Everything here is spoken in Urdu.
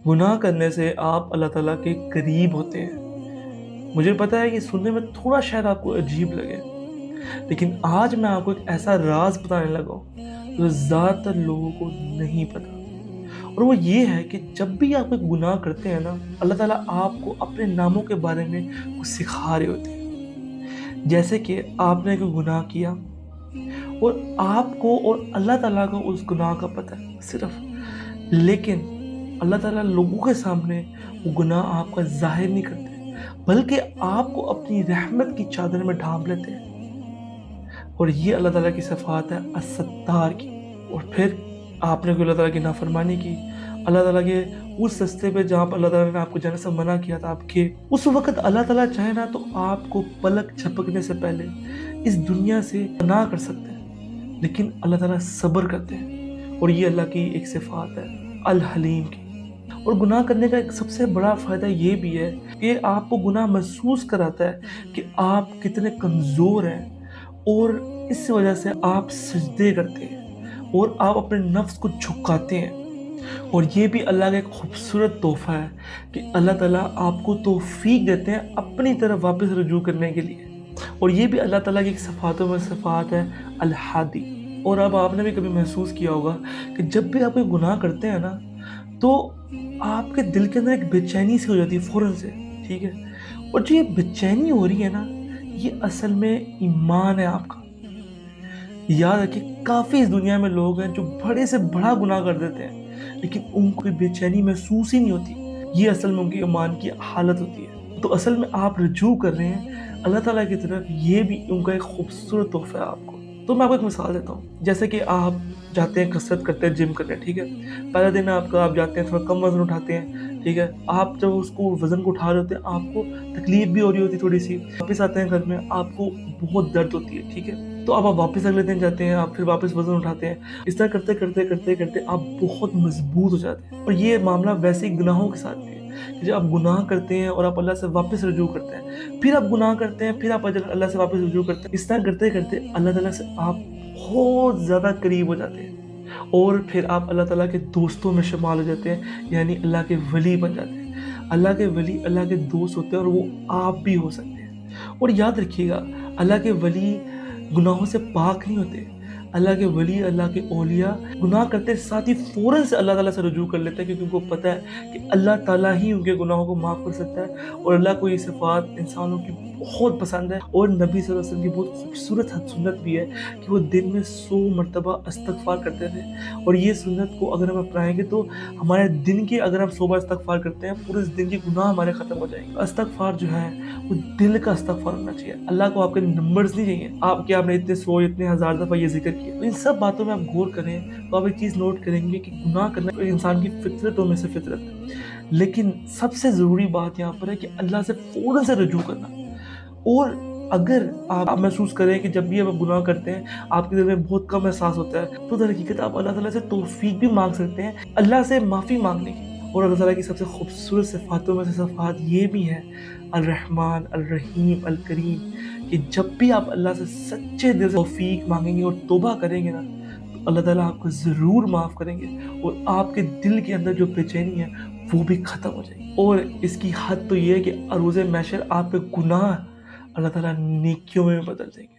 گناہ کرنے سے آپ اللہ تعالیٰ کے قریب ہوتے ہیں۔ مجھے پتا ہے یہ سننے میں تھوڑا شاید آپ کو عجیب لگے، لیکن آج میں آپ کو ایک ایسا راز بتانے لگا ہوں جو زیادہ تر لوگوں کو نہیں پتا، اور وہ یہ ہے کہ جب بھی آپ کوئی گناہ کرتے ہیں نا، اللہ تعالیٰ آپ کو اپنے ناموں کے بارے میں کچھ سکھا رہے ہوتے ہیں۔ جیسے کہ آپ نے کوئی گناہ کیا اور آپ کو اور اللہ تعالیٰ کو اس گناہ کا پتہ ہے صرف، لیکن اللہ تعالیٰ لوگوں کے سامنے وہ گناہ آپ کا ظاہر نہیں کرتے، بلکہ آپ کو اپنی رحمت کی چادر میں ڈھانپ لیتے ہیں۔ اور یہ اللہ تعالیٰ کی صفات ہے الستار کی۔ اور پھر آپ نے کوئی اللہ تعالیٰ کی نافرمانی کی، اللہ تعالیٰ کے اس رستے پہ جہاں پر اللہ تعالیٰ نے آپ کو جانے سے منع کیا تھا آپ کے، اس وقت اللہ تعالیٰ چاہے نا تو آپ کو پلک جھپکنے سے پہلے اس دنیا سے پناہ کر سکتے ہیں، لیکن اللہ تعالیٰ صبر کرتے ہیں۔ اور یہ اللہ کی ایک صفات ہے الحلیم کی۔ اور گناہ کرنے کا ایک سب سے بڑا فائدہ یہ بھی ہے کہ آپ کو گناہ محسوس کراتا ہے کہ آپ کتنے کمزور ہیں، اور اس وجہ سے آپ سجدے کرتے ہیں اور آپ اپنے نفس کو جھکاتے ہیں۔ اور یہ بھی اللہ کا ایک خوبصورت تحفہ ہے کہ اللہ تعالیٰ آپ کو توفیق دیتے ہیں اپنی طرف واپس رجوع کرنے کے لیے۔ اور یہ بھی اللہ تعالیٰ کی ایک صفاتوں میں صفات ہے الحادی۔ اور اب آپ نے بھی کبھی محسوس کیا ہوگا کہ جب بھی آپ کوئی گناہ کرتے ہیں نا، تو آپ کے دل کے اندر ایک بے چینی سی ہو جاتی ہے فوراً سے، ٹھیک ہے؟ اور جو یہ بے چینی ہو رہی ہے نا، یہ اصل میں ایمان ہے آپ کا۔ یاد رکھیے کافی اس دنیا میں لوگ ہیں جو بڑے سے بڑا گناہ کر دیتے ہیں، لیکن ان کو بے چینی محسوس ہی نہیں ہوتی۔ یہ اصل میں ان کے ایمان کی حالت ہوتی ہے۔ تو اصل میں آپ رجوع کر رہے ہیں اللہ تعالیٰ کی طرف، یہ بھی ان کا ایک خوبصورت تحفہ ہے آپ کو۔ تو میں آپ کو ایک مثال دیتا ہوں، جیسے کہ آپ جاتے ہیں کسرت کرتے ہیں، جم کرتے ہیں، ٹھیک ہے؟ پہلا دن آپ کا، آپ جاتے ہیں تھوڑا کم وزن اٹھاتے ہیں، ٹھیک ہے؟ آپ جب اس کو وزن کو اٹھا رہے ہوتے ہیں، آپ کو تکلیف بھی ہو رہی ہوتی ہے تھوڑی سی، واپس آتے ہیں گھر میں آپ کو بہت درد ہوتی ہے، ٹھیک ہے؟ تو اب آپ واپس اگلے دن جاتے ہیں، آپ پھر واپس وزن اٹھاتے ہیں، اس طرح کرتے کرتے کرتے کرتے آپ بہت مضبوط ہو جاتے ہیں۔ اور یہ معاملہ ویسے ہی گناہوں کے ساتھ بھی ہے کہ جب آپ گناہ کرتے ہیں اور آپ اللہ سے واپس رجوع کرتے ہیں، پھر آپ گناہ کرتے ہیں، پھر آپ اللہ سے واپس رجوع کرتے ہیں، اس طرح کرتے کرتے اللہ تعالیٰ سے آپ بہت زیادہ قریب ہو جاتے ہیں، اور پھر آپ اللہ تعالیٰ کے دوستوں میں شمال ہو جاتے ہیں، یعنی اللہ کے ولی بن جاتے ہیں۔ اللہ کے ولی اللہ کے دوست ہوتے ہیں، اور وہ آپ بھی ہو سکتے ہیں۔ اور یاد رکھیے گا، اللہ کے ولی گناہوں سے پاک نہیں ہوتے۔ اللہ کے ولی، اللہ کے اولیاء گناہ کرتے ساتھ ہی فوراً سے اللہ تعالیٰ سے رجوع کر لیتے ہیں، کیونکہ ان کو پتہ ہے کہ اللہ تعالیٰ ہی ان کے گناہوں کو معاف کر سکتا ہے۔ اور اللہ کو یہ صفات انسانوں کی بہت پسند ہے، اور نبی صلی اللہ علیہ وسلم کی بہت خوبصورت سنت بھی ہے کہ وہ دن میں 100 مرتبہ استغفار کرتے تھے۔ اور یہ سنت کو اگر ہم اپنائیں گے تو ہمارے دن کے، اگر ہم 100 بار استغفار کرتے ہیں، پورے دن کے گناہ ہمارے ختم ہو جائیں گے۔ استغفار جو ہے وہ دل کا استغفار ہونا چاہیے، اللہ کو آپ کے نمبرز نہیں چاہیے، آپ کے آپ نے اتنے 100 اتنے ہزار دفعہ یہ ذکر کیا۔ تو ان سب باتوں میں آپ غور کریں تو آپ ایک چیز نوٹ کریں گے کہ گناہ کرنا انسان کی فطرتوں میں سے فطرت ہے، لیکن سب سے ضروری بات یہاں پر ہے کہ اللہ سے فوراً سے رجوع کرنا۔ اور اگر آپ محسوس کریں کہ جب بھی آپ گناہ کرتے ہیں آپ کے دل میں بہت کم احساس ہوتا ہے، تو در حقیقت آپ اللہ تعالیٰ سے توفیق بھی مانگ سکتے ہیں، اللہ سے معافی مانگنے کی۔ اور اللہ تعالیٰ کی سب سے خوبصورت صفاتوں میں سے صفات یہ بھی ہے الرحمن، الرحیم، الکریم، کہ جب بھی آپ اللہ سے سچے دل سے توفیق مانگیں گے اور توبہ کریں گے نا، تو اللہ تعالیٰ آپ کو ضرور معاف کریں گے، اور آپ کے دل کے اندر جو بے چینی ہے وہ بھی ختم ہو جائے گی۔ اور اس کی حد تو یہ ہے کہ روز محشر آپ کے گناہ اللہ تعالیٰ نیکیوں میں بدل دیں گے۔